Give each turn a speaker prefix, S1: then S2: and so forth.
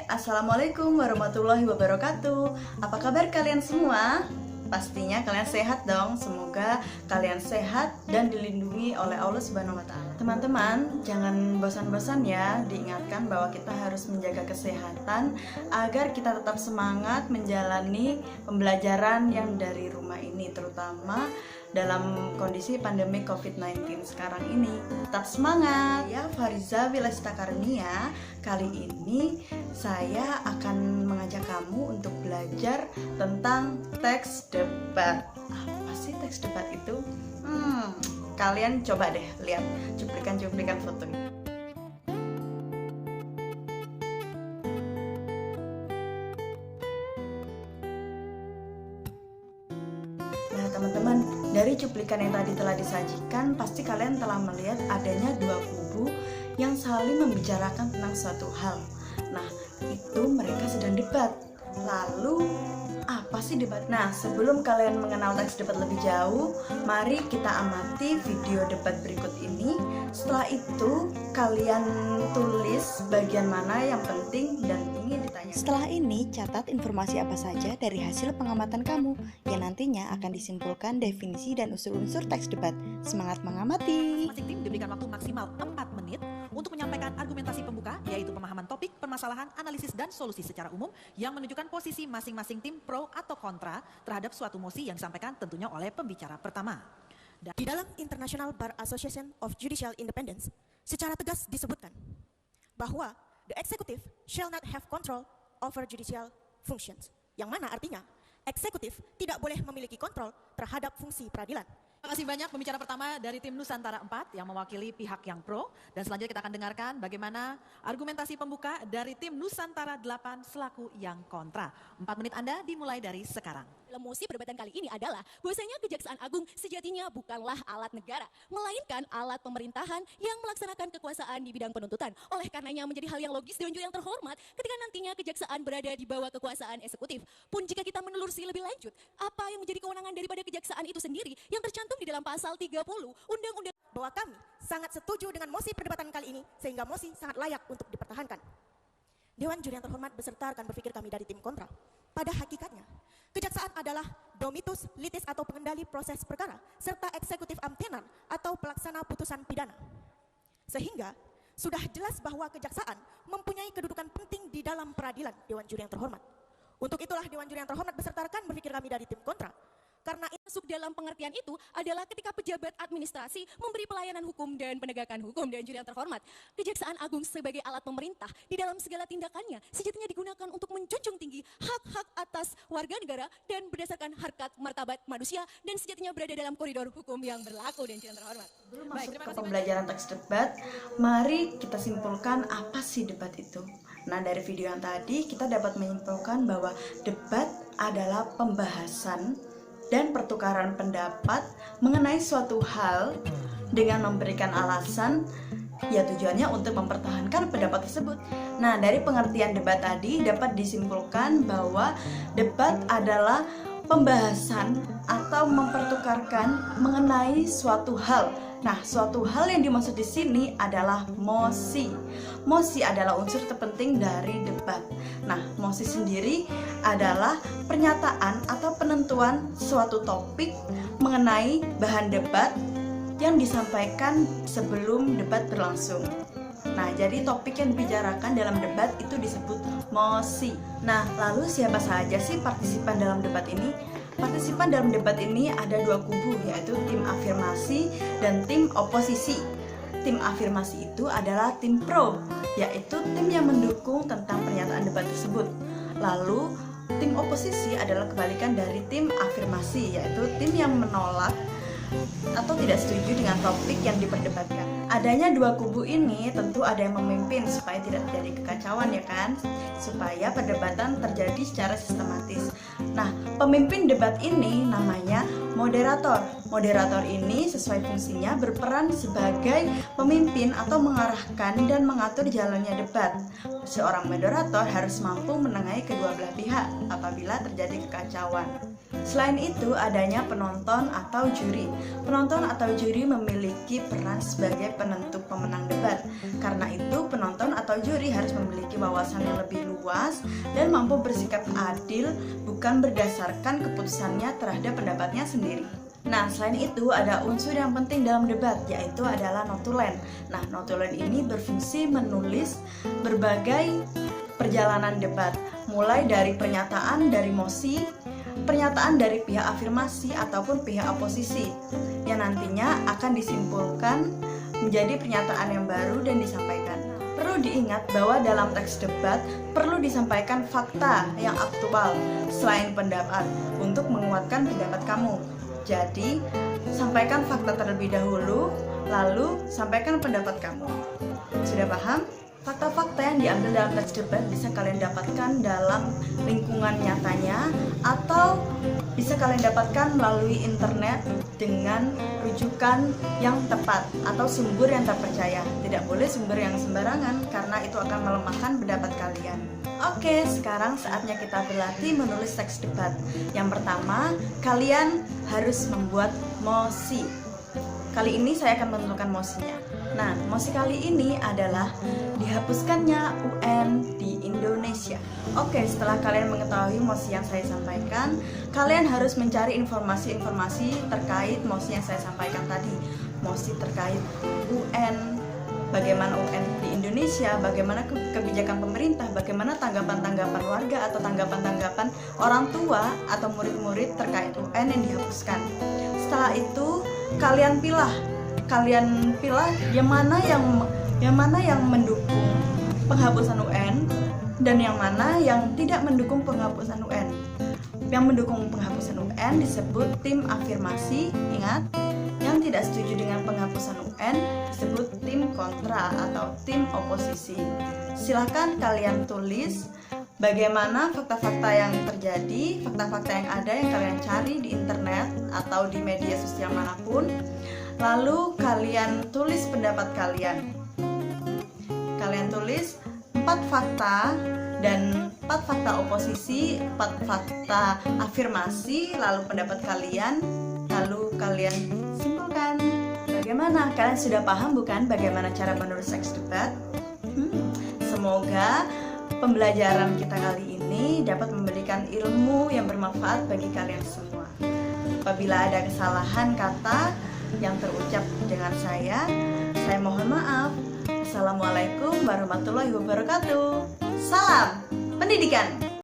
S1: Assalamualaikum warahmatullahi wabarakatuh. Apa kabar kalian semua? Pastinya kalian sehat dong. Semoga kalian sehat dan dilindungi oleh Allah Subhanahu wa Ta'ala. Teman-teman, jangan bosan-bosan ya diingatkan bahwa kita harus menjaga kesehatan agar kita tetap semangat menjalani pembelajaran yang dari rumah ini, terutama dalam kondisi pandemi COVID-19 sekarang ini. Tetap semangat ya. Fariza Wilasta Karunia. Kali ini saya akan mengajak kamu untuk belajar tentang teks debat. Apa sih teks debat itu? Kalian coba deh lihat cuplikan-cuplikan fotonya. Nah teman-teman, dari cuplikan yang tadi telah disajikan, pasti kalian telah melihat adanya dua kubu yang saling membicarakan tentang suatu hal. Nah, itu mereka sedang debat. Lalu, apa sih debat? Nah, sebelum kalian mengenal teks debat lebih jauh, mari kita amati video debat berikut ini. Setelah itu, kalian tulis bagian mana yang penting dan ingin ditanya.
S2: Setelah ini, catat informasi apa saja dari hasil pengamatan kamu yang nantinya akan disimpulkan definisi dan unsur-unsur teks debat. Semangat mengamati!
S3: Masing tim diberikan waktu maksimal 4 menit untuk menyampaikan argumentasi pembuka, yaitu pemahaman topik, permasalahan, analisis, dan solusi secara umum yang menunjukkan posisi masing-masing tim pro atau kontra terhadap suatu mosi yang disampaikan tentunya oleh pembicara pertama.
S4: Di dalam International Bar Association of Judicial Independence, secara tegas disebutkan bahwa the executive shall not have control over judicial functions, yang mana artinya eksekutif tidak boleh memiliki kontrol terhadap fungsi peradilan.
S3: Terima kasih banyak pembicara pertama dari tim Nusantara 4 yang mewakili pihak yang pro, dan selanjutnya kita akan dengarkan bagaimana argumentasi pembuka dari tim Nusantara 8 selaku yang kontra. 4 menit Anda dimulai dari sekarang.
S5: Dalam mosi perdebatan kali ini adalah bahwasanya Kejaksaan Agung sejatinya bukanlah alat negara, melainkan alat pemerintahan yang melaksanakan kekuasaan di bidang penuntutan. Oleh karenanya menjadi hal yang logis dan juga yang terhormat ketika nantinya kejaksaan berada di bawah kekuasaan eksekutif. Pun jika kita menelusuri lebih lanjut, apa yang menjadi kewenangan daripada kejaksaan itu sendiri yang tercantum di dalam pasal 30 Undang-Undang,
S4: Bahwa kami sangat setuju dengan mosi perdebatan kali ini, sehingga mosi sangat layak untuk dipertahankan. Dewan juri yang terhormat beserta rekan berpikir kami dari tim kontra. Pada hakikatnya, kejaksaan adalah domitus litis atau pengendali proses perkara, serta eksekutif amtenan atau pelaksana putusan pidana. Sehingga sudah jelas bahwa kejaksaan mempunyai kedudukan penting di dalam peradilan. Dewan juri yang terhormat. Untuk itulah Dewan juri yang terhormat beserta rekan berpikir kami dari tim kontra, karena
S5: masuk dalam pengertian itu adalah ketika pejabat administrasi memberi pelayanan hukum dan penegakan hukum. Dan juri yang terhormat, Kejaksaan Agung sebagai alat pemerintah di dalam segala tindakannya sejatinya digunakan untuk menjunjung tinggi hak-hak atas warga negara dan berdasarkan harkat martabat manusia dan sejatinya berada dalam koridor hukum yang berlaku. Dan juri yang terhormat,
S1: Sebelum masuk ke pembelajaran teks debat, mari kita simpulkan apa sih debat itu. Nah, dari video yang tadi kita dapat menyimpulkan bahwa debat adalah pembahasan dan pertukaran pendapat mengenai suatu hal dengan memberikan alasan, ya tujuannya untuk mempertahankan pendapat tersebut. Nah, dari pengertian debat tadi dapat disimpulkan bahwa debat adalah pembahasan atau mempertukarkan mengenai suatu hal. Nah, suatu hal yang dimaksud di sini adalah mosi. Mosi adalah unsur terpenting dari debat. Nah, mosi sendiri adalah pernyataan atau penentuan suatu topik mengenai bahan debat yang disampaikan sebelum debat berlangsung. Nah, jadi topik yang dibicarakan dalam debat itu disebut mosi. Nah, lalu siapa saja sih partisipan dalam debat ini? Partisipan dalam debat ini ada dua kubu, yaitu tim afirmasi dan tim oposisi. Tim afirmasi itu adalah tim pro, yaitu tim yang mendukung tentang pernyataan debat tersebut. Lalu tim oposisi adalah kebalikan dari tim afirmasi, yaitu tim yang menolak atau tidak setuju dengan topik yang diperdebatkan. Adanya dua kubu ini tentu ada yang memimpin supaya tidak terjadi kekacauan, ya kan? Supaya perdebatan terjadi secara sistematis. Nah, pemimpin debat ini namanya moderator. Moderator ini sesuai fungsinya berperan sebagai pemimpin atau mengarahkan dan mengatur jalannya debat. Seorang moderator harus mampu menengahi kedua belah pihak apabila terjadi kekacauan. Selain itu, adanya penonton atau juri. Penonton atau juri memiliki peran sebagai penentu pemenang debat. Karena itu, penonton atau juri harus memiliki wawasan yang lebih luas dan mampu bersikap adil, bukan berdasarkan keputusannya terhadap pendapatnya sendiri. Nah, selain itu ada unsur yang penting dalam debat, yaitu adalah notulen. Nah, notulen ini berfungsi menulis berbagai perjalanan debat, mulai dari pernyataan dari mosi, pernyataan dari pihak afirmasi ataupun pihak oposisi, yang nantinya akan disimpulkan menjadi pernyataan yang baru dan disampaikan. Perlu diingat bahwa dalam teks debat perlu disampaikan fakta yang aktual selain pendapat untuk menguatkan pendapat kamu. Jadi, sampaikan fakta terlebih dahulu, lalu sampaikan pendapat kamu. Sudah paham? Fakta-fakta yang diambil dalam teks debat bisa kalian dapatkan dalam lingkungan nyatanya atau bisa kalian dapatkan melalui internet dengan rujukan yang tepat atau sumber yang terpercaya. Tidak boleh sumber yang sembarangan karena itu akan melemahkan pendapat kalian. Oke, sekarang saatnya kita berlatih menulis teks debat. Yang pertama, kalian harus membuat mosi. Kali ini saya akan menentukan mosinya. Nah, mosi kali ini adalah dihapuskannya UN di Indonesia. Oke, setelah kalian mengetahui mosi yang saya sampaikan, kalian harus mencari informasi-informasi terkait mosi yang saya sampaikan tadi. Mosi terkait UN, bagaimana UN di Indonesia, bagaimana kebijakan pemerintah, bagaimana tanggapan-tanggapan warga atau tanggapan-tanggapan orang tua atau murid-murid terkait UN yang dihapuskan. Setelah itu kalian pilah yang mana yang mendukung penghapusan UN dan yang mana yang tidak mendukung penghapusan UN. Yang mendukung penghapusan UN disebut tim afirmasi, ingat. Yang tidak setuju dengan penghapusan UN disebut tim kontra atau tim oposisi. Silahkan kalian tulis bagaimana fakta-fakta yang terjadi, fakta-fakta yang ada yang kalian cari di internet atau di media sosial manapun. Lalu kalian tulis pendapat kalian. Kalian tulis 4 fakta dan 4 fakta oposisi, 4 fakta afirmasi, lalu pendapat kalian, lalu kalian simpulkan. Bagaimana? Kalian sudah paham bukan bagaimana cara menulis teks debat? Semoga pembelajaran kita kali ini dapat memberikan ilmu yang bermanfaat bagi kalian semua. Apabila ada kesalahan kata yang terucap dengan saya mohon maaf. Assalamualaikum warahmatullahi wabarakatuh. Salam pendidikan.